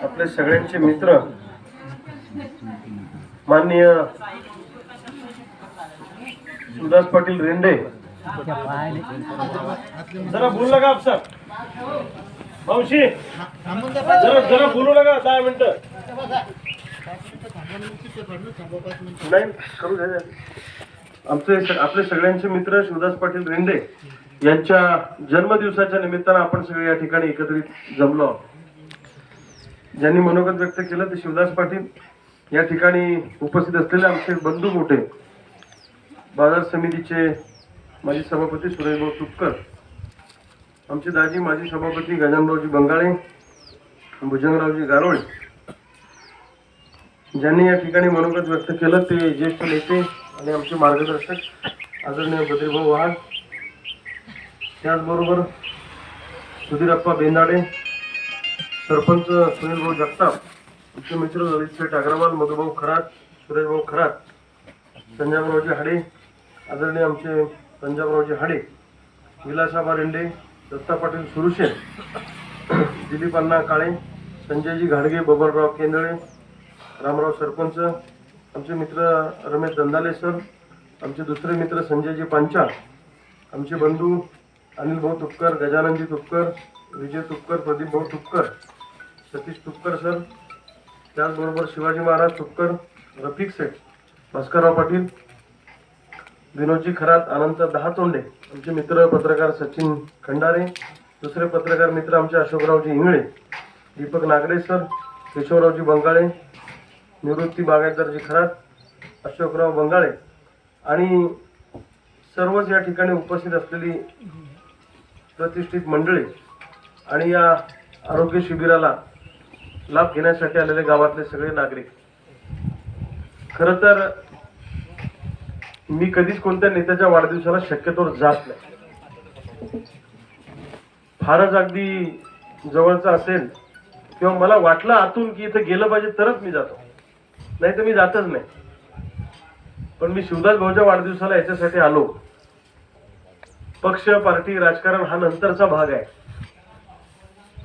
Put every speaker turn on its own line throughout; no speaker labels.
आपले सगळ्यांचे मित्र माननीय शिवदास पाटील रेंडे, जरा बोलू नका आपसा मावशी, जरा बोलू नका 10 मिनिटं नाही करू द्या. आपले सगळ्यांचे मित्र शिवदास पाटील रेंडे यांच्या जन्मदिवसाच्या निमित्तानं आपण सगळे या ठिकाणी एकत्रित जमलो आहोत. ज्यांनी मनोगत व्यक्त केलं ते शिवदास पाटील या ठिकाणी उपस्थित असलेले आमचे बंधू मोठे बाजार समितीचे माजी सभापती सुरेशभाऊ तुपकर, आमचे दाजी माजी सभापती गजाननरावजी बंगाळे, भुजंगरावजी गारोळे, ज्यांनी या ठिकाणी मनोगत व्यक्त केलं ते ज्येष्ठ नेते आणि आमचे मार्गदर्शक आदरणीय बद्रीभाऊ वाघ, त्याचबरोबर सुधीरप्पा बेंदाडे, सरपंच सुनीलभाऊ जगताप, आमचे मित्र ललित शेठ अग्रवाल, मधुभाऊ खरात, सुरेशभाऊ खरात, संजयरावजी हाडे, आदरणीय आमचे पंजाबरावजी हाडे, विलासाबा रेंडे, दत्ता पाटील सुरुशे, दिलीप अण्णा काळे, संजयजी घाडगे, बबनराव केंदळे, रामराव सरपंच, आमचे मित्र रमेश दंदाले सर, आमचे दुसरे मित्र संजयजी पांचाळ, आमचे बंधू अनिल भाऊ तुपकर, गजाननजी तुपकर, विजय तुपकर, प्रदीप भाऊ तुपकर, सतीश तुपकर सर, त्याचबरोबर शिवाजी महाराज तुपकर, रफिक शेठ, भास्करराव पाटील, विनोदजी खरात, अनंत दहातोंडे, आमचे मित्र पत्रकार सचिन खंडारे, दुसरे पत्रकार मित्र आमचे अशोकरावजी इंगळे, दीपक नागरे सर, केशवरावजी बंगाळे, निवृत्ती बागायतदारजी खरात, अशोकराव बंगाळे आणि सर्वच या ठिकाणी उपस्थित असलेली प्रतिष्ठित मंडळी आणि या आरोग्य शिबिराला लाभ घेण्यासाठी आलेले गावातले सगळे नागरिक. खरं तर मी कधीच कोणत्या नेत्याच्या वाढदिवसाला शक्यतोवर जात नाही. फारच अगदी जवळचा असेल किंवा मला वाटलं आतून की इथं गेलं पाहिजे तरच मी जातो, नाही तर मी जातच नाही. पण मी शिवदास भाऊच्या वाढदिवसाला याच्यासाठी आलो. पक्ष पार्टी राजकारण हा नंतरचा भाग आहे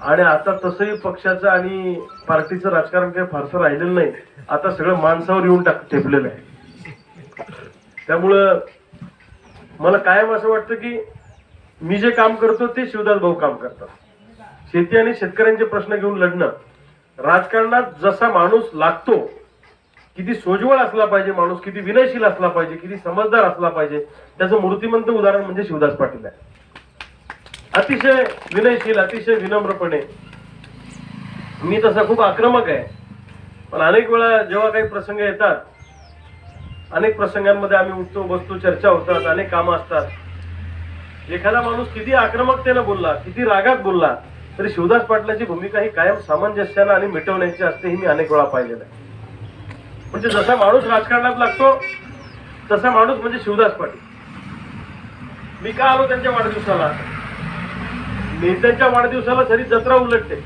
आणि आता तसंही पक्षाचं आणि पार्टीचं राजकारण काही फारसं राहिलेलं नाही. आता सगळं माणसावर येऊन ठेपलेलं आहे. त्यामुळं मला कायम असं वाटतं की मी जे काम करतो ते शिवदास भाऊ काम करतात. शेती आणि शेतकऱ्यांचे प्रश्न घेऊन लढणं, राजकारणात जसा माणूस लागतो, किती सोज्वळ असला पाहिजे माणूस, किती विनयशील असला पाहिजे, किती समजदार असला पाहिजे, त्याचं मूर्तिमंत उदाहरण म्हणजे शिवदास पाटील आहे. अतिशय विनयशील, अतिशय विनम्रपणे. मी तसा खूप आक्रमक आहे, पण अनेक वेळा जेव्हा काही प्रसंग येतात, अनेक प्रसंगांमध्ये आम्ही उठतो बसतो, चर्चा होतात, अनेक कामं असतात. एखादा माणूस किती आक्रमकतेनं बोलला, किती रागात बोलला, तरी शिवदास पाटलाची भूमिका ही कायम सामंजस्यानं आणि मिटवण्याची असते. ही मी अनेक वेळा पाहिलेलं आहे. म्हणजे जसा माणूस राजकारणात लागतो तसा माणूस म्हणजे शिवदास पाटील. मी का आलो त्यांच्या वाढदिवसाला? नेत्यांच्या वाढदिवसाला सरी जत्रा उलटते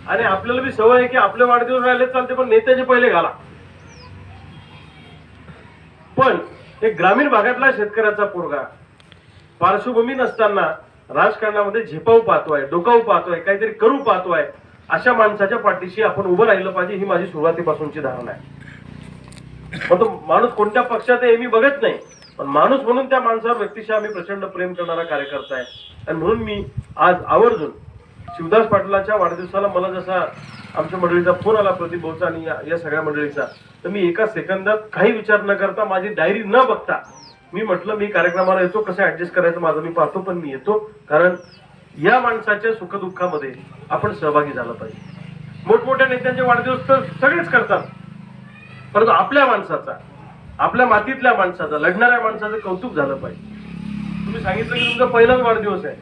आणि आपल्याला बी सवय आहे की आपले वाढदिवस राहिले चालते पण नेत्याचे पहिले घाला. पण एक ग्रामीण भागातला शेतकऱ्याचा पोरगा पार्श्वभूमी नसताना राजकारणामध्ये झेपावू पाहतोय, डोकावू पाहतोय, काहीतरी करू पाहतोय, अशा माणसाच्या पाठीशी आपण उभं राहिलं पाहिजे. ही माझी सुरुवातीपासूनची धारणा आहे. मग तो माणूस कोणत्या पक्षात आहे मी बघत नाही, पण माणूस म्हणून त्या माणसावर व्यक्तिशः आम्ही प्रचंड प्रेम करणारा कार्यकर्ता आहे. आणि म्हणून मी आज आवर्जून शिवदास पाटलाच्या वाढदिवसाला मला जसा आमच्या मंडळीचा फोन आला, प्रदीप भाऊचा आणि या सगळ्या मंडळीचा, तर मी एका सेकंदात काही विचार न करता, माझी डायरी न बघता मी म्हटलं मी कार्यक्रमाला येतो, कसं ऍडजस्ट करायचं माझं मी पाहतो, पण मी येतो. कारण या माणसाच्या सुखदुःखामध्ये आपण सहभागी झालं पाहिजे. मोठमोठ्या नेत्यांचे वाढदिवस तर सगळेच करतात, परंतु आपल्या माणसाचा, आपल्या मातीतल्या माणसाचा, लढणाऱ्या माणसाचं कौतुक झालं पाहिजे. तुम्ही सांगितलं की तुमचा पहिलाच वाढदिवस आहे.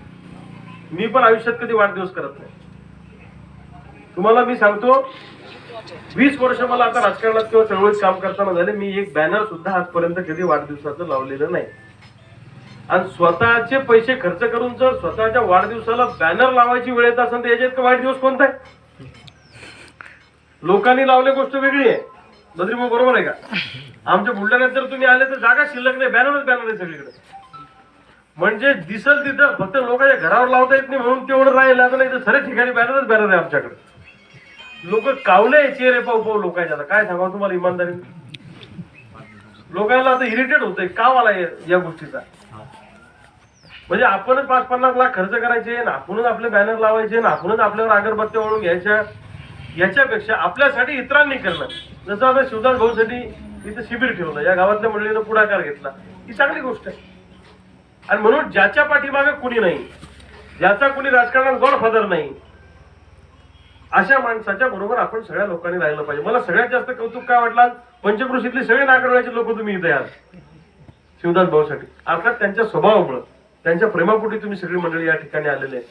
मी पण आयुष्यात कधी वाढदिवस करत नाही. तुम्हाला मी सांगतो, 20 वर्ष मला आता राजकारणात किंवा चळवळीत काम करताना झाले, मी एक बॅनर सुद्धा आजपर्यंत कधी वाढदिवसाचं लावलेलं नाही. आणि स्वतःचे पैसे खर्च करून जर स्वतःच्या वाढदिवसाला बॅनर लावायची वेळ येत असेल तर याच्यात का वाईट दिवस कोणता आहे? लोकांनी लावले गोष्ट वेगळी आहे. बद्रीभाऊ बरोबर आहे का? आमच्या बुलढाण्यात जर तुम्ही आले तर जागा शिल्लक नाही, बॅनरच बॅनर आहे सगळीकडे. म्हणजे दिसल तिथं, फक्त लोकांच्या घरावर लावता येत नाही म्हणून तेवढं राहिलं, आता नाही तर सर्व ठिकाणी बॅनरच बॅनर आहे आमच्याकडे. लोक कावले चेहरे पाहू पाहू लोकांच्या. काय सांगा तुम्हाला इमानदारीने, लोकांना आता इरिटेट होतंय का मला या गोष्टीचा. म्हणजे आपणच 5-50 लाख खर्च करायचे, आपणच आपले बॅनर लावायचे, आपणच आपल्यावर अगरबत्त्या ओढून घ्यायच्या, याच्यापेक्षा आपल्यासाठी इतरांनी करणं. जसं आता शिवदास भाऊसाठी इथं शिबिर ठेवलं, या गावातल्या मंडळीनं पुढाकार घेतला, ही चांगली गोष्ट आहे. आणि म्हणून ज्याच्या पाठीमागे कुणी नाही, ज्याचा कुणी राजकारणात गॉडफादर नाही, अशा माणसाच्या बरोबर आपण सगळ्या लोकांनी राहिलं पाहिजे. मला सगळ्यात जास्त कौतुक काय वाटलं, पंचक्रोशीतले सगळे नागरवाड्याचे लोक तुम्ही इथे आहात शिवदास भाऊसाठी. अर्थात त्यांच्या स्वभावामुळे, त्यांच्या प्रेमापोटी तुम्ही सगळी मंडळी या ठिकाणी आलेले आहेत.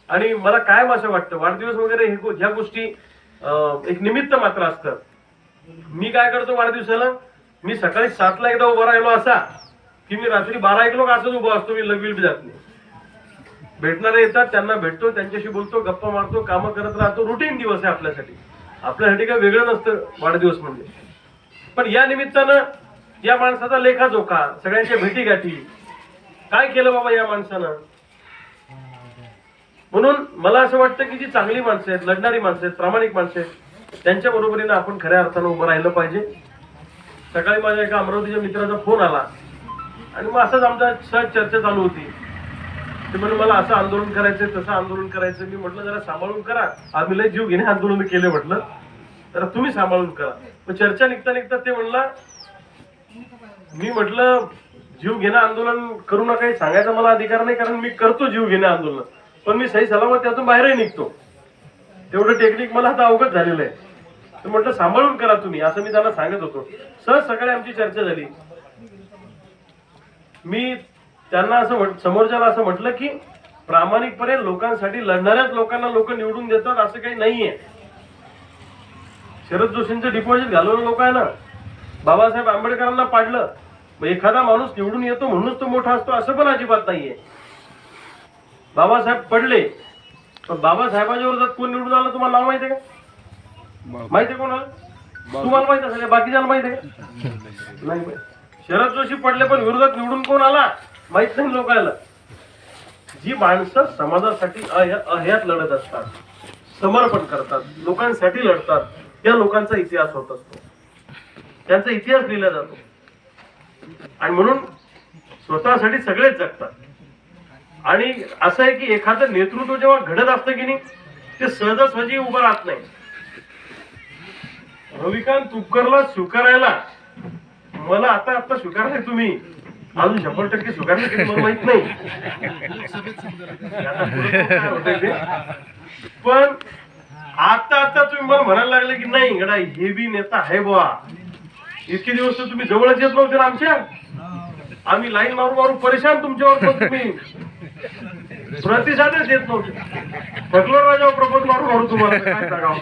आणि मला काय असं वाटतं, वाढदिवस वगैरे ह्या गोष्टी एक निमित्त मात्र असतं. मी काय करतो वाढदिवसाला, मी सकाळी 7ला एकदा उभा राहिलो असा की मी रात्री 12-1 लोक असंच उभा असतो. मी लगविल बी जात नाही. भेटणारे येतात, त्यांना भेटतो, त्यांच्याशी बोलतो, गप्पा मारतो, कामं करत राहतो. रुटीन दिवस आहे आपल्यासाठी. आपल्यासाठी काय वेगळं नसतं वाढदिवस म्हणजे. पण या निमित्तानं या माणसाचा लेखाजोखा, सगळ्यांच्या भेटीगाठी, काय केलं बाबा या माणसानं. म्हणून मला असं वाटतं की जी चांगली माणसं आहेत, लढणारी माणसं आहेत, प्रामाणिक माणसं आहेत, त्यांच्या बरोबरीनं आपण खऱ्या अर्थानं उभं राहिलं पाहिजे. सकाळी माझ्या एका अमरावतीच्या मित्राचा फोन आला आणि मग असंच आमचा सहज चर्चा चालू होती. ते म्हणजे मला असं आंदोलन करायचंय, तसं आंदोलन करायचं. मी म्हटलं जरा सांभाळून करा, आम्ही लय जीव घेणे आंदोलन केले म्हटलं, तर तुम्ही सांभाळून करा. मग चर्चा निघता निघता ते म्हणला, मी म्हटलं जीव घेणं आंदोलन करू नका हे सांगायचा मला अधिकार नाही, कारण मी करतो जीव घेणं आंदोलन, पण मी सही सलामत त्यातून बाहेरही निघतो. तेवढं टेक्निक मला आता अवगत झालेलं आहे. तर म्हटलं सांभाळून करा तुम्ही, असं मी त्यांना सांगत होतो. सहज सकाळी आमची चर्चा झाली. मी त्यांना असं समोरच्याला असं म्हटलं की प्रामाणिकपणे लोकांसाठी लढणाऱ्याच लोकांना लोक निवडून देतात असं काही नाहीये. शरद जोशींचं डिपॉझिट घालवलं लोक आहे ना, बाबासाहेब आंबेडकरांना पाडलं, मग एखादा माणूस निवडून येतो म्हणूनच तो मोठा असतो असं पण अजिबात नाहीये. बाबासाहेब पडले, पण बाबासाहेबांच्या विरोधात कोण निवडून आलं तुम्हाला नाव माहिती आहे का? माहिती आहे कोणाला? तुम्हाला माहित असेल, बाकीच्याला माहिती आहे का? नाही. शरद जोशी पडले पण विरोधात निवडून कोण आला माहित नाही लोकांना. जी माणसं समाजासाठी अहयात लढत असतात, समर्पण करतात, लोकांसाठी लढतात, त्या लोकांचा इतिहास होत असतो, त्यांचा इतिहास लिहिला जातो. आणि म्हणून स्वतःसाठी सगळेच जगतात. आणि असं आहे की एखादं नेतृत्व जेव्हा घडत असतं की नाही, ते सहजासहजी उभं राहत नाही. रविकांत तुपकरला स्वीकारायला मला आता स्वीकारलंय तुम्ही, अजून 100% स्वीकारलं की मला माहित नाही. पण आता तुम्ही मला म्हणायला लागले की नाही गडा हेवी नेता आहे बुवा. इतके दिवस तर तुम्ही जवळच येत नव्हते ना आमच्या, आम्ही लाईन मारू मारू परेशान तुमच्यावर, पण तुम्ही प्रतिसादच देत नव्हते. थकलो राजावर प्रपोज मारू मारू तुम्हाला काय सांगावं.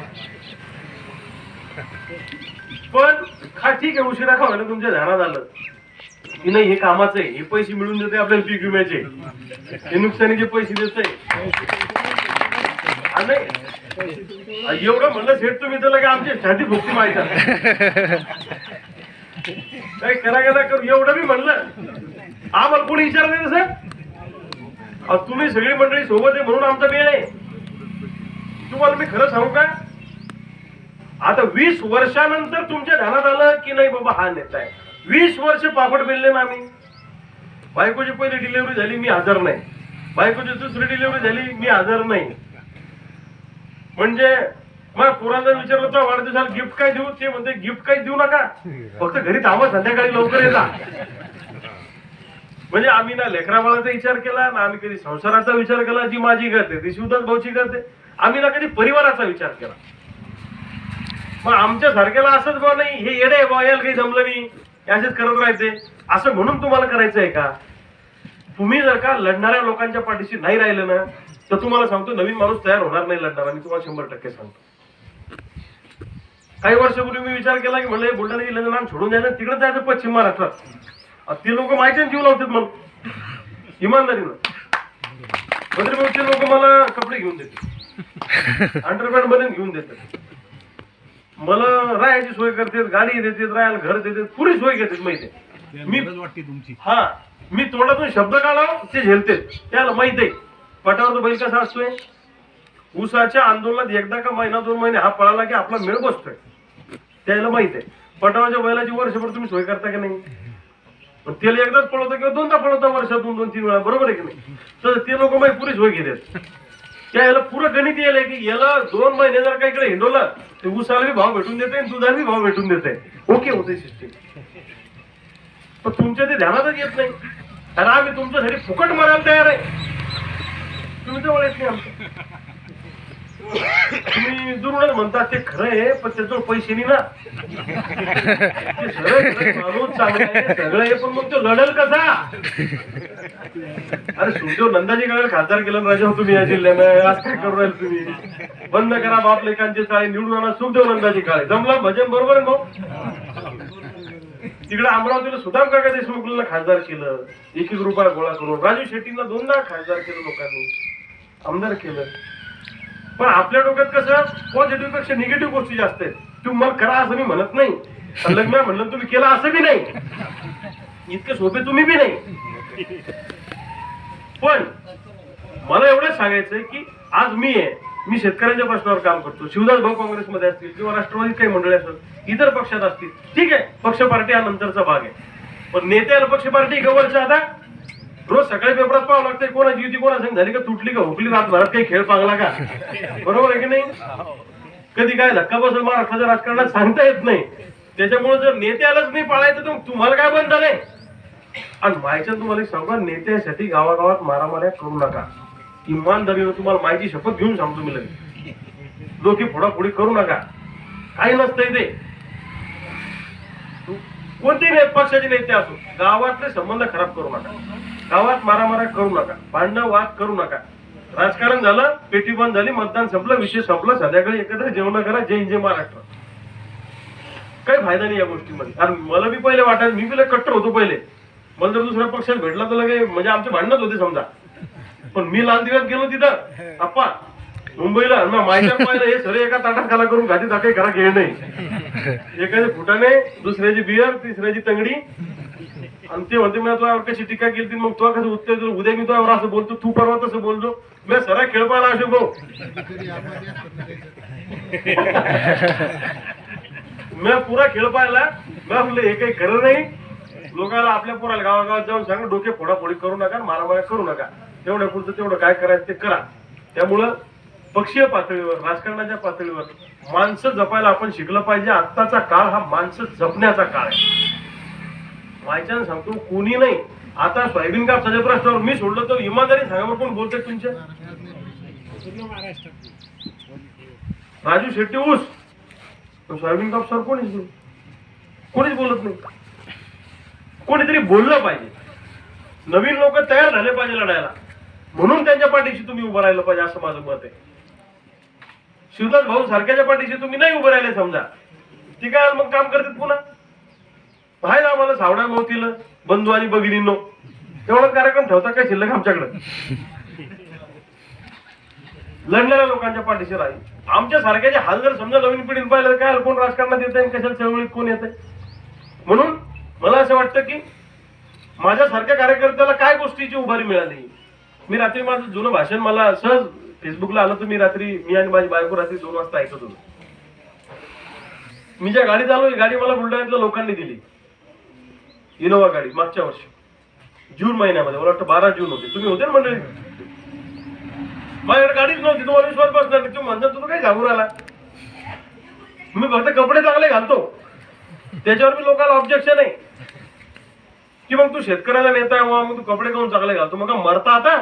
पण हा ठीक आहे, उशिरा का व्हायला तुमच्या ध्यानात आलं की नाही हे कामाचं आहे, हे पैसे मिळून देते आपल्याला पीक विम्याचे, हे नुकसानीचे पैसे देते. एवढं म्हणलं सेठ तुम्ही तर का आमची छाती भुकती माहिती काय करा करू, एवढं मी म्हणलं. आम्हाला कोणी विचारलं नाही सर, तुम्ही सगळी मंडळी सोबत आहे म्हणून आमचा वेळ आहे. तुम्हाला मी खरं सांगू का, आता 20 वर्षानंतर तुमच्या ध्यानात आलं की नाही बाबा हा नेता आहे. 20 वर्ष पापड बेलले ना आम्ही. बायकोची पहिली डिलिव्हरी झाली मी हजर नाही, बायकोची दुसरी डिलिव्हरी झाली मी हजर नाही. म्हणजे मग पुरांना विचारलं होतं वाढदिवसाला गिफ्ट काय देऊ, ते म्हणते गिफ्ट काही देऊ नका, फक्त घरी थांबा, संध्याकाळी लवकर येता. म्हणजे आम्ही ना लेकरा बाळाचा विचार केला ना, आम्ही कधी संसाराचा विचार केला, जी माझी करते ती शिवदास भाऊची करते, आम्ही ना कधी परिवाराचा विचार केला. मग आमच्या सारख्याला असंच बा नाही हे येडे बा, याला काही जमलं नाही, असेच करत राहायचे असं म्हणून तुम्हाला करायचं आहे का? तुम्ही जर का लढणाऱ्या लोकांच्या पाठीशी नाही राहिलं ना, तर तुम्हाला सांगतो नवीन माणूस तयार होणार नाही लढणार. आणि तुम्हाला 100% सांगतो. काही वर्षापूर्वी मी विचार केला की म्हणलं बुलढाणा जिल्ह्याचं नाम सोडून जायचं, तिकडे जायचं पश्चिम महाराष्ट्रात. ते लोक माहिती जीव लावतात मग इमानदारीनं. भद्रपूरचे लोक मला कपडे घेऊन देतात, अंडरपॅन्ट मध्ये घेऊन देतात, मला राहायची सोय करतात, गाडी देतात, राहायला घर देतात, पुरी सोय घेतात. माहिती मी वाटते तुमची. हा, मी तोंडातून शब्द काढाव ते झेलते, त्याला माहित आहे पटावर बैल कसा असतोय. ऊसाच्या आंदोलनात एकदा का महिना 2 महिने हा पळाला की आपला मेळ बसतोय, त्याला माहित आहे. पटावाच्या बैलाची वर्षभर तुम्ही सोय करता की नाही? पण त्याला एकदाच पळवता किंवा दोनदा पळवता वर्षातून 2-3 वेळा, बरोबर आहे की नाही? तर ते लोक माहिती पुरी सोय घेतात. त्या याला पुरं गणित येईल की याला 2 महिने जर काही इकडे हिंडवलं ते ऊसाला बी भाव भेटून देते आणि दुधाला बी भाव भेटून देते. ओके होते सिस्टीम. पण तुमच्या ते ध्यानातच येत नाही. कारण आम्ही तुमच्यासाठी फुकट मारायला तयार आहे, तुम्ही जवळ येत नाही आमचं. तुम्ही दुर्गुण म्हणता ते खरं आहे, पण त्याच्यावर पैसे नाही ना. माणूस चांगला आहे सगळं आहे, पण मग तो लढल कसा? अरे सुखदेव नंदाजी काय खासदार केलं राजा हो तुम्ही या जिल्ह्यानं, आज काय करू राहिले तुम्ही? बंद करा बाप लेखांचे चाळे, निवडून आणा सुखदेव नंदाजी काळे. जमला भजन, बरोबर आहे भाऊ? तिकडे अमरावतीला सुदाम काका देशमुखला खासदार केलं, 1-1 रुपया गोळा करून. राजू शेट्टींना 2दा खासदार केलं लोकांनी, आमदार केलं. पण आपल्या डोक्यात कसं पॉझिटिव्ह पेक्षा निगेटिव्ह गोष्टी जास्त आहेत. तुम्ही मला करा असं मी म्हणत नाही, लग्न म्हणलं तुम्ही केलं असं बी नाही, इतके सोपे तुम्ही बी नाही. पण मला एवढंच सांगायचंय की आज मी शेतकऱ्यांच्या प्रश्नावर काम करतो. शिवदास भाऊ काँग्रेसमध्ये असतील किंवा राष्ट्रवादीत काही मंडळी असतील, इतर पक्षात असतील, ठीक आहे, पक्ष पार्टी हा नंतरचा भाग आहे. पण नेत्याला पक्ष पार्टी गवरच्या आता रोज सकाळी पेपरात पाहावं लागतंय कोणाची युती कोणासंग झाली का, तुटली का, हुकली, रातभरात काही खेळ पांगला का, बरोबर आहे की नाही? कधी काय धक्का बसेल महाराष्ट्राच्या राजकारणात सांगता येत नाही. त्याच्यामुळे जर नेत्यालाच नाही पाळायचं तर तुम्हाला काय बंद झालंय? आणि मायच्या तुम्हाला एक सांगा, नेत्यासाठी गावागावात मारामाऱ्या करू नका. इमानदारीनं तुम्हाला मायची शपथ घेऊन सांगतो मी, लगेच लोकी फोडाफोडी करू नका. काही नसतंय ते. कोणतेही पक्षाचे नेते असो, गावातले संबंध खराब करू नका, गावात मारामारा करू नका, भांडण वाद करू नका. राजकारण झालं, पेटी बंद झाली, मतदान संपलं, विषय संपला, संध्याकाळी एकत्र जेवण करा, जय जय महाराष्ट्र. काही फायदा नाही या गोष्टीमध्ये. कारण मला बी पहिले वाटायचं, मी बी कट्टर होतो पहिले, मला जर दुसऱ्या पक्षात भेटला तर लगे म्हणजे आमचे भांडणच होते समजा. पण मी लाल दिव्यात गेलो तिथं आप्पा मुंबईला, माहिती पाहिलं हे सर एका ताटात खाला करून घाती काही घरा घेणे नाही. एकाचे फुटाने, दुसऱ्याची बियर, तिसऱ्याची तंगडी. आणि ते म्हणते मी तुझ्यावर कशी टीका केली, मग तुला कसं उत्तर दिलं, उद्या मी तुझ्यावर असं बोलतो, तू परवा तसं बोलतो. मी सरा खेळ पाहिला अशोक भाऊ, मी पुरा खेळ पाहिला. मी म्हणलं हे काही खरं नाही. लोकांना आपल्या पोराला गावागावात जाऊन सांगा डोके फोडाफोडी करू नका, मारामाऱ्या करू नका. तेवढ्या पुरतं तेवढं काय करायचं ते करा. त्यामुळं पक्षीय पातळीवर, राजकारणाच्या पातळीवर माणसं जपायला आपण शिकलं पाहिजे. आत्ताचा काळ हा माणसं जपण्याचा काळ आहे. मायच्यानं सांगतो कोणी नाही. आता सोयाबीन कापसाच्या प्रश्नावर मी सोडलं तर इमानदारी सांगा कोण बोलतोय तुमच्या? राजू शेट्टी ऊस, सोयाबीन कापसावर कोणीच बोलत नाही. कोणीतरी बोललं पाहिजे. नवीन लोक तयार झाले पाहिजे लढायला, म्हणून त्यांच्या पाठीशी तुम्ही उभं राहिलं पाहिजे असं माझं मत आहे. शिवदास भाऊ सारख्याच्या पाठीशी तुम्ही नाही उभं राहिले समजा, ती काय मग काम करतात पुन्हा. बाहेर आम्हाला सावडा मोतीला बंधू आणि भगिनींनो तेवढा कार्यक्रम ठेवता काय शिल्लक आमच्याकडे? लढणाऱ्या लोकांच्या पाठीशी राहील. आमच्या सारख्याचे हाल जर समजा नवीन पिढीने पाहिलं काय कोण राजकारणात येत आहे, कशाला चळवळीत कोण येत आहे. म्हणून मला असं वाटतं की माझ्यासारख्या कार्यकर्त्याला काय गोष्टीची उभारी मिळाली. मी रात्री माझं जुनं भाषण मला सहज फेसबुकला आलं, तर मी आणि माझी बायको रात्री 2 वाजता ऐकत होतो. मी ज्या गाडीत आलो, ही गाडी मला बुलढाण्यातल्या लोकांनी दिली, इनोवा गाडी. मागच्या वर्षी जून महिन्यामध्ये, मला वाटतं 12 जून होते. तुम्ही होते ना मंडळी? माझ्याकडे गाडीच नव्हती. तुम्हाला विश्वास बसणार नाही. तुम्ही म्हणता तुला काही घाबरून आला. मी फक्त कपडे चांगले घालतो, त्याच्यावर मी लोकांना ऑब्जेक्शन आहे की मग तू शेतकऱ्याला नेता आहे, मग तू कपडे काऊन चांगले घालतो, मग मरता आता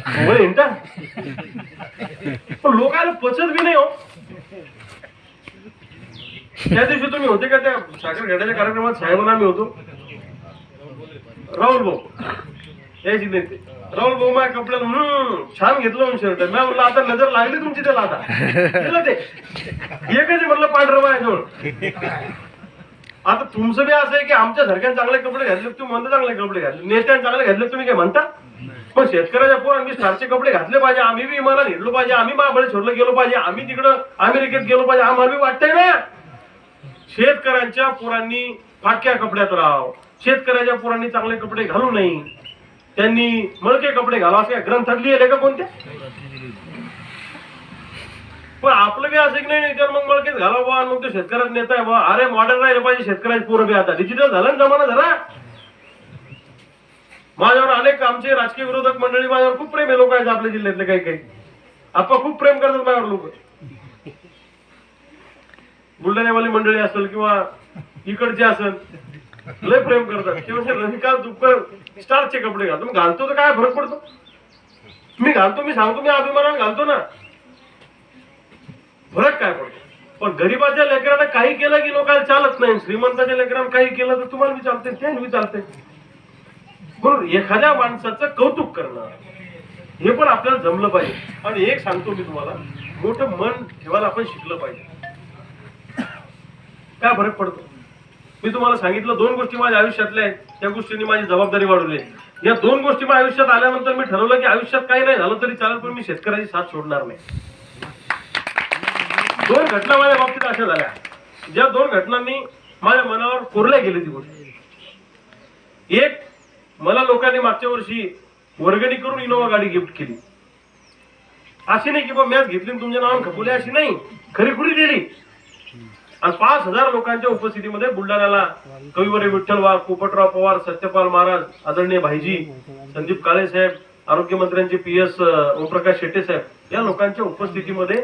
हिंडता. पण लोकांना पचत बी नाही हो. त्या दिवशी तुम्ही होते का त्या साखर खेड्याच्या कार्यक्रमात? साहेबांना आम्ही होतो. राहुल भाऊ यायची नाही ते. राहुल भाऊ माझ्या कपड्याला छान घेतलं म्हणून शर्ट. मी म्हणलं आता नजर लागली तुमची त्याला, आता केलं ते एकच म्हणलं पांढरं माझ्याजवळ. आता तुमचं बी असं आहे की आमच्या सारख्याने चांगले कपडे घातले, तुम्ही म्हणता चांगले कपडे घातले, नेत्याने चांगले घातले, तुम्ही काय म्हणता? पण शेतकऱ्याच्या पोरांनी स्टारचे कपडे घातले पाहिजे, आम्ही बी विमानात हिंडलो पाहिजे, आम्ही महाबळेश्वरला गेलो पाहिजे, आम्ही तिकडं अमेरिकेत गेलो पाहिजे, आम्हाला बी वाटतंय ना. शेतकऱ्यांच्या पोरांनी फाटक्या कपड्यात राहावं, शेतकऱ्याच्या पोरांनी चांगले कपडे घालू नये, त्यांनी मळके कपडे घाला, असे ग्रंथात लिहिले का कोणत्या? पण आपलं बी असं की नाही तर मग मळकेत घाला बा, मग तो शेतकऱ्यात नेताय बा. अरे मॉडर्न राहिले पाहिजे शेतकऱ्याचे पोरं बी, आता डिजिटल झालं ना जमाना जरा. माझ्यावर अनेक आमचे राजकीय विरोधक मंडळी, माझ्यावर खूप प्रेम आहे लोकांचं आपल्या जिल्ह्यातले काही काही. आपण खूप प्रेम करतात माझ्यावर लोक. बुलढाण्यावाली मंडळी असेल किंवा इकडचे असेल, लय प्रेम करतात. किंवा रविकांत दुप्पर स्टारचे कपडे घालतो. मग घालतो तर काय फरक पडतो? मी घालतो, मी सांगतो, मी अभिमानाने घालतो ना. फरक काय पडतो? पण गरीबाच्या लेकरांना काही केलं की लोकांना चालत नाही, श्रीमंताच्या लेकरांना काही केलं तर तुम्हाला बी चालतंय, त्याने बी चालतंय. म्हणून एखाद्या माणसाचं कौतुक करणं हे पण आपल्याला जमलं पाहिजे. आणि एक सांगतो मी तुम्हाला, मोठं मन ठेवायला आपण शिकलं पाहिजे. काय फरक पडतो? मी तुम्हाला सांगितलं 2 गोष्टी माझ्या आयुष्यातल्या आहेत, त्या गोष्टींनी माझी जबाबदारी वाढवली. या 2 गोष्टी माझ्या आयुष्यात आल्यानंतर मी ठरवलं की आयुष्यात काही नाही झालं तरी चालेल, पण मी शेतकऱ्याची साथ सोडणार नाही. 2 घटना माझ्या बाबतीत अशा झाल्या, ज्या 2 घटनांनी माझ्या मनावर कोरल्या गेली ती गोष्ट. एक, मला लोकांनी मागच्या वर्षी वर्गणी करून इनोवा गाडी गिफ्ट केली. अशी नाही की बा मॅच घेतली तुमच्या नावाने खपवली, अशी नाही, खरी दिली. आणि 5,000 लोकांच्या उपस्थितीमध्ये बुलढाण्याला कविवर्य विठ्ठल वाघ, पोपटराव पवार, सत्यपाल महाराज, आदरणीय भाईजी, संदीप काळे साहेब, आरोग्यमंत्र्यांचे PS ओमप्रकाश शेट्टे साहेब, या लोकांच्या उपस्थितीमध्ये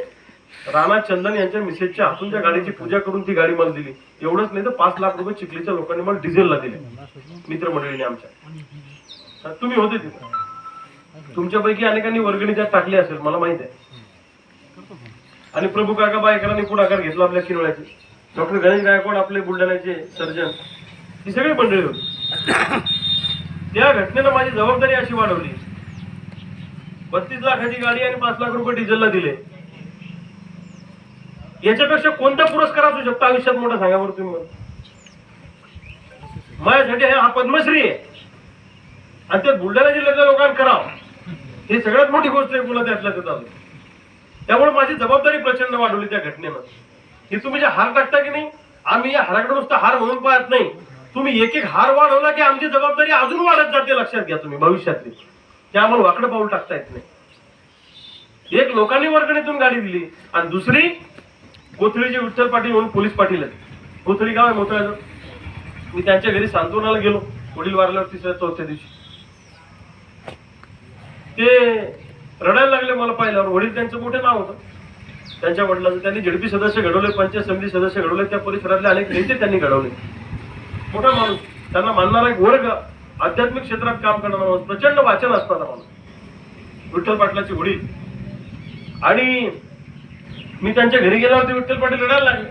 राणा चंदन यांच्या मिसेसच्या हातून त्या गाडीची पूजा करून ती गाडी मला दिली. एवढंच नाही तर 5 लाख रुपये चिखलीच्या लोकांनी मला डिझेलला दिले, मित्रमंडळीने आमच्या. तुम्ही होते तिथे, तुमच्यापैकी अनेकांनी वर्गणी त्यात टाकली असेल, मला माहित आहे. आणि प्रभू काका बायकरांनी पुढाकार घेतला आपल्या किनवळ्याचे. डॉक्टर गणेश गायकवाड आपले बुलढाण्याचे सर्जन, ही सगळी मंडळी होती. त्या घटनेनं माझी जबाबदारी अशी वाढवली, 32 लाखाची गाडी आणि 5 लाख रुपये डिझेलला दिले. याच्यापेक्षा कोणता पुरस्कार असू शकतो आयुष्यात मोठा? सांगा बरं तुम्ही मला. माझ्यासाठी हा पद्मश्री आहे. आणि त्या बुलढाणा जिल्ह्यातल्या लोकांना करावं ही सगळ्यात मोठी गोष्ट आहे. पुन्हा त्यातल्या त्यात त्यामुळे माझी जबाबदारी प्रचंड वाढवली त्या घटनेनं. की तुम्ही जे हार टाकता की नाही, आम्ही या हाराकडे नुसतं हार म्हणून पाहत नाही. तुम्ही एक हार वाढवला की आमची जबाबदारी अजून वाढत जाते. लक्षात घ्या तुम्ही भविष्यातली, ते आम्हाला वाकडं पाऊल टाकता येत नाही. एक, लोकांनी वर्गणीतून गाडी दिली. आणि दुसरी, कोथळीचे विठ्ठल पाटील म्हणून पोलीस पाटील आहेत, कोथळी गाव आहे मोठं. मी त्यांच्या घरी सांत्वनाला गेलो, वडील वारल्यावर 3-4थ्या दिवशी. ते रडायला लागले मला पाहिल्यावर. वडील त्यांचं मोठं नाव होतं, त्यांच्या वडिलांचं. त्यांनी ZP सदस्य घडवले, पंचायत समिती सदस्य घडवले, त्या परिसरातले अनेक नेते त्यांनी घडवले. मोठा माणूस, त्यांना मानणारा एक वर्ग, आध्यात्मिक क्षेत्रात काम करणारा माणूस, प्रचंड वाचन असणारा माणूस, विठ्ठल पाटलाचे वडील. आणि मी त्यांच्या घरी गेल्यावरती विठ्ठल पाटील रडायला लागले.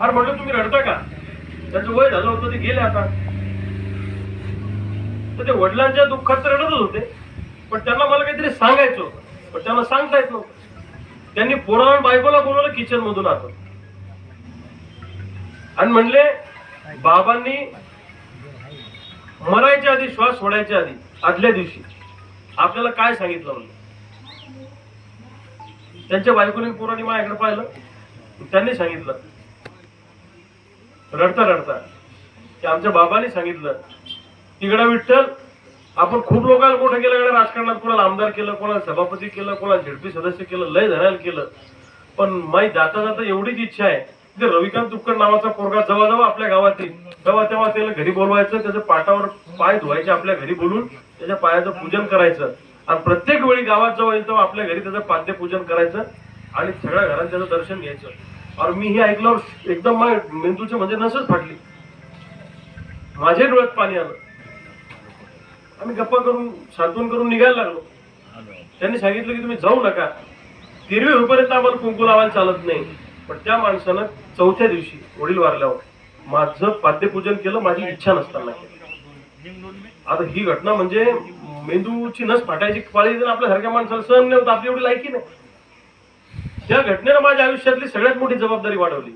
अरे म्हटलं तुम्ही रडता का? त्यांचं वय झालं होतं, ते गेले आता. तर ते वडिलांच्या दुःखात रडतच होते, पण त्यांना मला काहीतरी सांगायचं होतं, पण त्यांना सांगता येत नव्हतं. त्यांनी पोराला बायकोला बोलवलं किचन मधून आता, आणि म्हणले बाबांनी मरायच्या आधी, श्वास सोडायच्या आधी, आदल्या दिवशी आपल्याला काय सांगितलं म्हणलं. त्यांच्या बायकोने पोरांनी माझ्याकडे पाहिलं, त्यांनी सांगितलं रडता रडता की आमच्या बाबांनी सांगितलं की गडा विठ्ठल, आपण खूप लोकांना मोठं केलं गड्या राजकारणात, कोणाला आमदार केलं, कोणाला सभापती केलं, कोणाला ZP सदस्य केलं, लय जणांना केलं. पण माझी जाता जाता एवढीच इच्छा आहे की रविकांत तुपकर नावाचा पोरगा जवळ आपल्या गावात येईल, तेव्हा त्याला घरी बोलवायचं, त्याच्या पाटावर पाय धुवायचे, आपल्या घरी बोलून त्याच्या पायाचं पूजन करायचं. आणि प्रत्येक वेळी गावात जवळ येईल तेव्हा आपल्या घरी त्याचं पाद्य पूजन करायचं आणि सगळ्या घरात त्याचं दर्शन घ्यायचं. और मी हे ऐकल्यावर एकदम माझ्या मेंदूच्या म्हणजे नसच फाटली, माझ्या डोळ्यात पाणी आलं. आम्ही गप्पा करून सांत्वन करून निघायला लागलो. त्यांनी सांगितलं की तुम्ही जाऊ नका, 13 होईपर्यंत आम्हाला कुंकू लावायला चालत नाही. पण त्या माणसानं 4थ्या दिवशी वडील वारल्यावर माझं पाद्यपूजन केलं, माझी इच्छा नसताना केलं. आता ही घटना म्हणजे मेंदूची नस फाटायची पाळी आपल्या सारख्या माणसाला सहन नाही होत, आपली एवढी लायकी नाही. त्या घटनेनं माझ्या आयुष्यातली सगळ्यात मोठी जबाबदारी वाढवली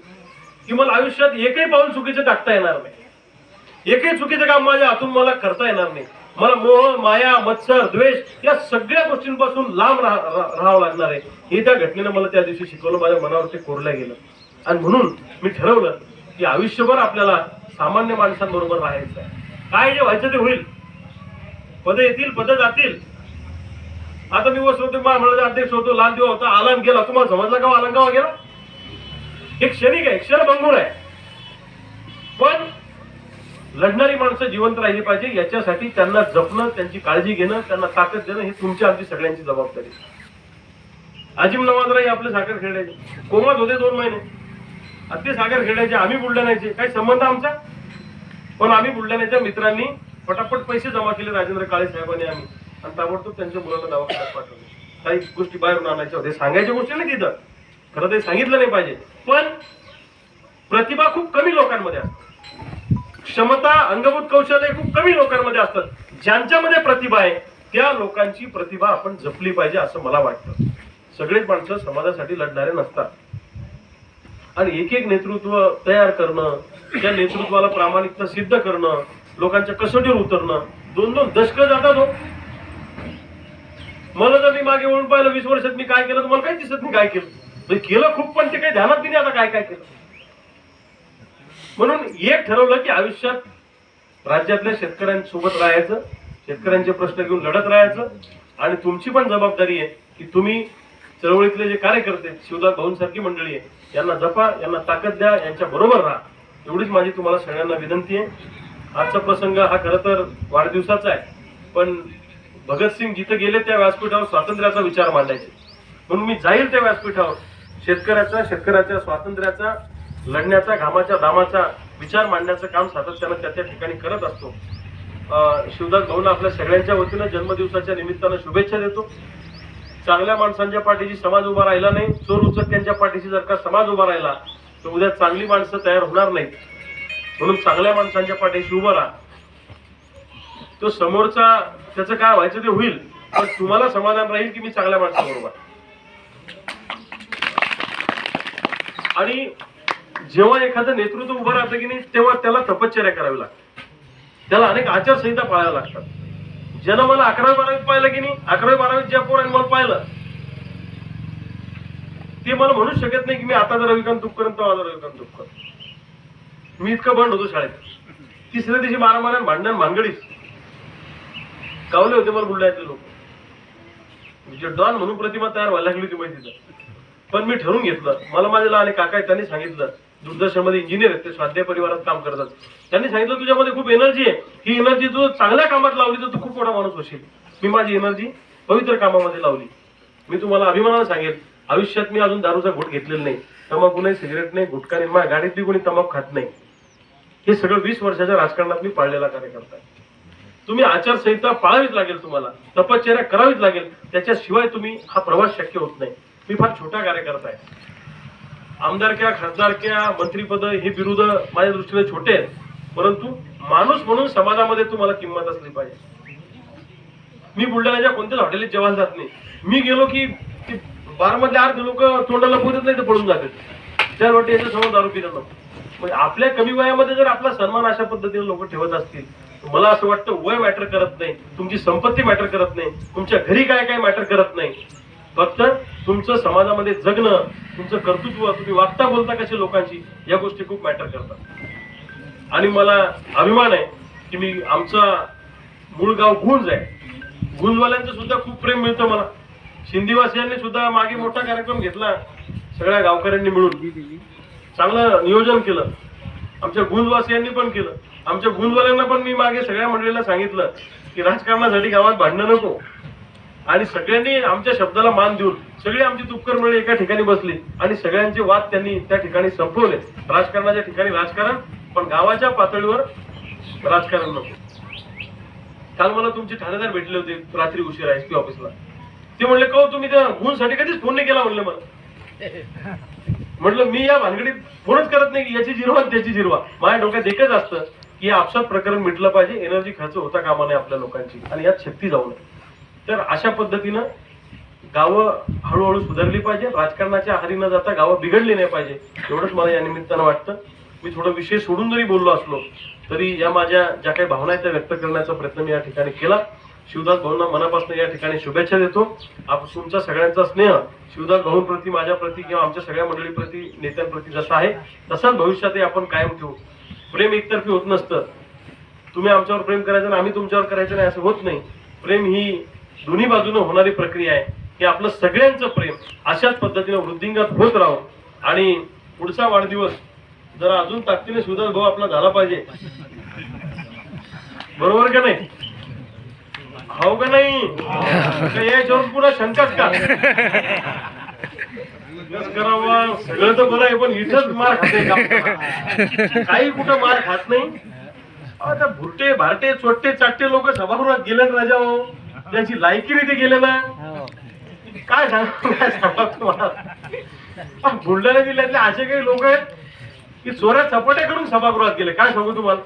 की मला आयुष्यात एकही पाऊल चुकीचं टाकता येणार नाही, एकही चुकीचं काम माझ्या हातून मला करता येणार नाही. मला मोह, माया, मत्सर, द्वेष या सगळ्या गोष्टींपासून लांब राहावं लागणार आहे. हे त्या घटनेनं मला त्या दिवशी शिकवलं, माझ्या मनावर ते कोरल्या गेलं. आणि म्हणून मी ठरवलं की आयुष्यभर आपल्याला सामान्य माणसांबरोबर राहायचं आहे. काय जे व्हायचं ते होईल, पद येतील, पद जातील, आता मी होतो महामंडळाचा अध्यक्ष होतो, लाल दिवा होता, आला आणि गेला. तुम्हाला समजला का आला गावा गेला? एक क्षणिक आहे, क्षणभंगूर आहे. पण लढणारी माणसं जिवंत राहिली पाहिजे, याच्यासाठी त्यांना जपणं, त्यांची काळजी घेणं, त्यांना ताकद देणं ही तुमची आमची सगळ्यांची जबाबदारी. अजिम नवाजराव आपले साखर खेळायचे, कोमात होते 2 महिने, अगदी साखर खेळायचे. आम्ही बुलढाण्याचे, काही संबंध आमचा? पण आम्ही बुलढाण्याच्या मित्रांनी पटापट पैसे जमा केले, राजेंद्र काळे साहेबांनी आम्ही, आणि ताबडतोब त्यांच्या मुलाला दवाखान्यात पाठवले. काही गोष्टी बाहेरून आणायच्या होत्या, सांगायच्या गोष्टी नाही तिथं, खरं ते सांगितलं नाही पाहिजे. पण प्रतिभा खूप कमी लोकांमध्ये असते, क्षमता, अंगभूत कौशल्य खूप कमी लोकांमध्ये असतात. ज्यांच्यामध्ये प्रतिभा आहे त्या लोकांची प्रतिभा आपण जपली पाहिजे असं मला वाटतं. सगळेच माणसं समाजासाठी लढणारे नसतात, आणि एक एक नेतृत्व तयार करणं, त्या नेतृत्वाला प्रामाणिकता सिद्ध करणं, लोकांच्या कसोटीवर उतरणं 2-2 दशकं जातात हो. मला जर मी मागे वळून पाहिलं 20 वर्षात मी काय केलं, तुम्हाला काही दिसत नाही काय केलं. केलं खूप, पण ते काही ध्यानात नाही आता काय काय केलं. म्हणून एक ठरवलं की आयुष्यात राज्यातल्या शेतकऱ्यांसोबत राहायचं, शेतकऱ्यांचे प्रश्न घेऊन लढत राहायचं. आणि तुमची पण जबाबदारी आहे की तुम्ही चळवळीतले जे कार्यकर्ते, शिवदास भाऊंसारखी मंडळी आहे, यांना जपा, यांना ताकद द्या, यांच्या बरोबर राहा. एवढीच माझी तुम्हाला सगळ्यांना विनंती आहे. आजचा प्रसंग हा खरं तर वाढदिवसाचा आहे, पण भगतसिंग जिथे गेले त्या व्यासपीठावर स्वातंत्र्याचा विचार मांडायचे, म्हणून मी जाईल त्या व्यासपीठावर शेतकऱ्याच्या स्वातंत्र्याचा, लढण्याचा, घामाच्या दामाचा विचार मांडण्याचं काम सातत्यानं त्या ठिकाणी करत असतो. शिवदास भाऊंना आपल्या सगळ्यांच्या वतीनं जन्मदिवसाच्या निमित्तानं शुभेच्छा देतो. चांगल्या माणसांच्या पाठीशी समाज उभा राहिला नाही, चोर उचक्यांच्या पाठीशी जर का समाज उभा राहिला तर उद्या चांगली माणसं तयार होणार नाहीत. म्हणून चांगल्या माणसांच्या पाठीशी उभा राहा. तो समोरचा त्याचं काय व्हायचं ते होईल, पण तुम्हाला समाधान राहील की मी चांगल्या माणसाबरोबर. आणि जेव्हा एखादं नेतृत्व उभं राहतं की नाही, तेव्हा त्याला तपश्चर्या करावी लागते, त्याला अनेक आचारसंहिता पाळाव्या लागतात. ज्यानं मला 11वी-12वीत पाहिलं की नाही, 11वी-12वीत ज्या पोरांनी मला पाहिलं ते मला म्हणूच शकत नाही की मी आता जर रविकांत तुपकर तो आता रविकांत तुपकर. मी इतका बंड होतो शाळेत. तिसऱ्या दिवशी मारामाऱ्या भांडण भानगडीच गावले होते मला बुलढाण्यातले लोक. म्हणजे डॉन म्हणून प्रतिमा तयार व्हायला लागली होती माहिती. पण मी ठरवून घेतलं, मला माझे लहान काका आहेत त्यांनी सांगितलं, दूरदर्शनमध्ये इंजिनियर आहेत ते, स्वाध्याय परिवारात काम करतात, त्यांनी सांगितलं तुझ्यामध्ये खूप एनर्जी आहे, ही एनर्जी तू चांगल्या कामात लावली तर तू खूप मोठा माणूस होशील. मी माझी एनर्जी पवित्र कामामध्ये लावली. मी तुम्हाला अभिमानानं सांगेल, आयुष्यात मी अजून दारूचा घोट घेतलेला नाही, तंबाखू नाही, सिगरेट नाही, गुटखा नाही, माझ्या गाडीतली कोणी तंबाखू खात नाही. हे सगळं 20 वर्षाच्या राजकारणात मी पाळलेला कार्यकर्ता आहे. तुम्ही आचारसंहिता पाळावीच लागेल, तुम्हाला तपश्चर्या करावीच लागेल, त्याच्याशिवाय तुम्ही हा प्रवास शक्य होत नाही. मी फार छोटा कार्यकर्ता आहे. आमदारक्या, खासदारक्या, मंत्रीपद हे बिरुद माझ्या दृष्टीने छोटे आहेत, परंतु माणूस म्हणून समाजामध्ये तुम्हाला किंमत असली पाहिजे. मी बुलढाण्याच्या कोणत्याच हॉटेलीत जेवायला जात नाही. मी गेलो की बारमधले 8 लोक तोंडाला बोलत नाही तर पळून जातात. 4 वाटी याच्या समोर दारू पिणं. म्हणजे आपल्या कमी वयामध्ये जर आपला सन्मान अशा पद्धतीने लोक ठेवत असतील, मला असं वाटतं वय मॅटर करत नाही, तुमची संपत्ती मॅटर करत नाही, तुमच्या घरी काय काय मॅटर करत नाही. फक्त तुमचं समाजामध्ये जगणं, तुमचं कर्तृत्व, तुम्ही वागता बोलता कसे लोकांची, या गोष्टी खूप मॅटर करतात. आणि मला अभिमान आहे की मी, आमचा मूळ गाव गुंज आहे, गुंजवाल्यांचं सुद्धा खूप प्रेम मिळतं मला. शिंदेवासियांनी सुद्धा मागे मोठा कार्यक्रम घेतला, सगळ्या गावकऱ्यांनी मिळून चांगलं नियोजन केलं. आमच्या गुंजवासियांनी पण केलं. आमच्या गुंजवाल्यांना पण मी मागे सगळ्या मंडळीला सांगितलं की राजकारणासाठी गावात भांडणं नको, आणि सगळ्यांनी आमच्या शब्दाला मान देऊन सगळी आमची तुपकर मंडळी एका ठिकाणी बसली आणि सगळ्यांचे वाद त्यांनी त्या ठिकाणी संपवले. राजकारणाच्या ठिकाणी राजकारण, पण गावाच्या पातळीवर राजकारण नको. काल मला तुमचे ठाणेदार भेटले होते रात्री उशिरा एसपी ऑफिसला. ते म्हणले, कहो तुम्ही त्या गुणसाठी कधीच फोन नाही केला म्हणले मला. म्हटलं मी या भानगडीत फोनच करत नाही की याची जिरवा त्याची जिरवा. माझ्या डोक्यात एकच असतं की आपसात प्रकरण मिटलं पाहिजे, एनर्जी खर्च होता कामा नये आपल्या लोकांची, आणि यात शक्ती जाऊ नये. तर अशा पद्धतीनं गावं हळूहळू सुधारली पाहिजे, राजकारणाच्या आहारी न जाता गावं बिघडली नाही पाहिजे, एवढंच मला या निमित्तानं वाटतं. मी थोडं विषय सोडून जरी बोललो असलो तरी या माझ्या ज्या काही भावना आहेत त्या व्यक्त करण्याचा प्रयत्न मी या ठिकाणी केला. शिवदास भाऊंना मनापासून या ठिकाणी शुभेच्छा देतो. तुमचा सगळ्यांचा स्नेह शिवदास भाऊंप्रती, माझ्याप्रती किंवा आमच्या सगळ्या मंडळीप्रती, नेत्यांप्रती जसा आहे तसाच भविष्यातही आपण कायम ठेवू. प्रेम एकतर्फी होत नसतं. तुम्ही आमच्यावर प्रेम करायचं आणि आम्ही तुमच्यावर करायचं नाही असं होत नाही. प्रेम ही दोन्ही बाजूने होणारी प्रक्रिया आहे की आपलं सगळ्यांचं प्रेम अशाच पद्धतीने वृद्धिंगत होत राहो आणि पुढचा वाढदिवस जरा अजून ताकदीने सुधार भाऊ आपला झाला पाहिजे, बरोबर का नाही? हो का नाही? याच्यावर पुन्हा शंकाच का? करावा सगळं तर बरं आहे पण इथंच मार खाते का? काही कुठं मार खात नाही. आता भुरटे भारटे चोट्टे चाट्टे लोक सभागृहात गेले राजा हो, त्यांची लायकी रीती गेले ना. काय सांगा तुम्हाला, बुलढाणा जिल्ह्यातले असे काही लोक आहेत की चोऱ्या चपाट्या करून सभागृहात गेले. काय सांगू तुम्हाला?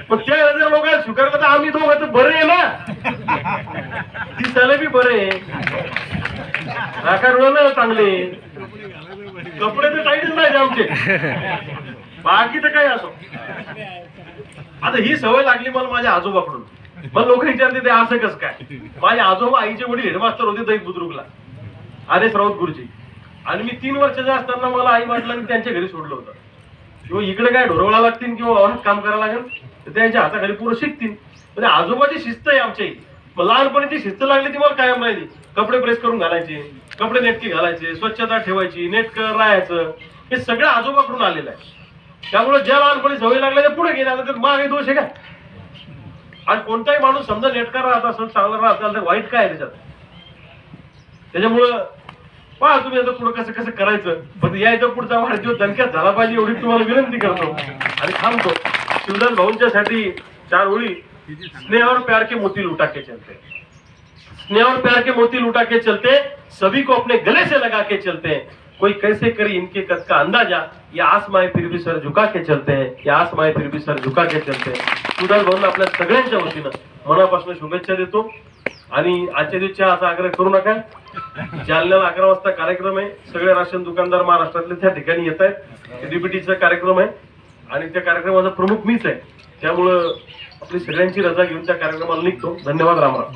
पण त्या जर लोकांना स्वीकारलं तर आम्ही दोघं तर बरे आहे ना, ती त्याला बी बरे राखा ना चांगले कपडे तर टाईटच नाही आमचे, बाकी तर काय असो. आता ही सवय लागली मला माझ्या आजोबाकडून. मला लोक विचारते ते असं कसं काय. माझे आजोबा आईचे वडील हेडमास्टर होते दैत बुद्रुकला, आदेश राऊत गुरुजी. आणि मी 3 वर्षाचा असताना मला आई वडिलांनी त्यांच्या घरी सोडलं होतं. किंवा इकडे काय ढोरवळा लागतील किंवा वावरात काम करायला लागेल तर त्यांच्या हाताखाली पुरं शिकतील. म्हणजे आजोबाची शिस्त आहे आमची. मग लहानपणी ती शिस्त लागली ती मला कायम राहिली. कपडे प्रेस करून घालायचे, कपडे नेटके घालायचे, स्वच्छता ठेवायची, नेटकं राहायचं, हे सगळं आजोबाकडून आलेलं आहे. त्यामुळे ज्या लहानपणी सवय लागल्या त्या पुढे गेल्या तर मागे दोष आहे का? आणि कोणताही माणूस समजा नेटका राहत असेल, चांगला राहत असेल तर वाईट काय आहे त्याच्यात? त्याच्यामुळं पहा तुम्ही आता पुढे कसं कसं करायचं. पण यायचा पुढचा वाढदिवस दणक्यात झाला पाहिजे एवढी तुम्हाला विनंती करतो आणि थांबतो. शिवदास भाऊंच्यासाठी 4 ओळी. स्नेह और प्यार के मोती लुटा के चलते, स्नेह और प्यार के मोती लुटा के चलते, सभी को अपने गले से लगा के चलते हैं. कोई कैसे करे इनके कद का अंदाजा, ये आसमाए फिर भी सर झुका के चलते हैं, ये आसमाए फिर भी सर झुका के चलते हैं. शिवदास भाऊंना आपल्या सगळ्यांच्या वतीनं मनापासून शुभेच्छा देतो. आणि आजच्या दिवशी असा आग्रह करू नका. जालन्याला 11 वाजता कार्यक्रम आहे. सगळे राशन दुकानदार महाराष्ट्रातले त्या ठिकाणी येत आहेत. डीबीटीचा कार्यक्रम आहे आणि त्या कार्यक्रमाचा प्रमुख मीच आहे. त्यामुळं आपली सगळ्यांची रजा घेऊन त्या कार्यक्रमाला निघतो. धन्यवाद. रामराम.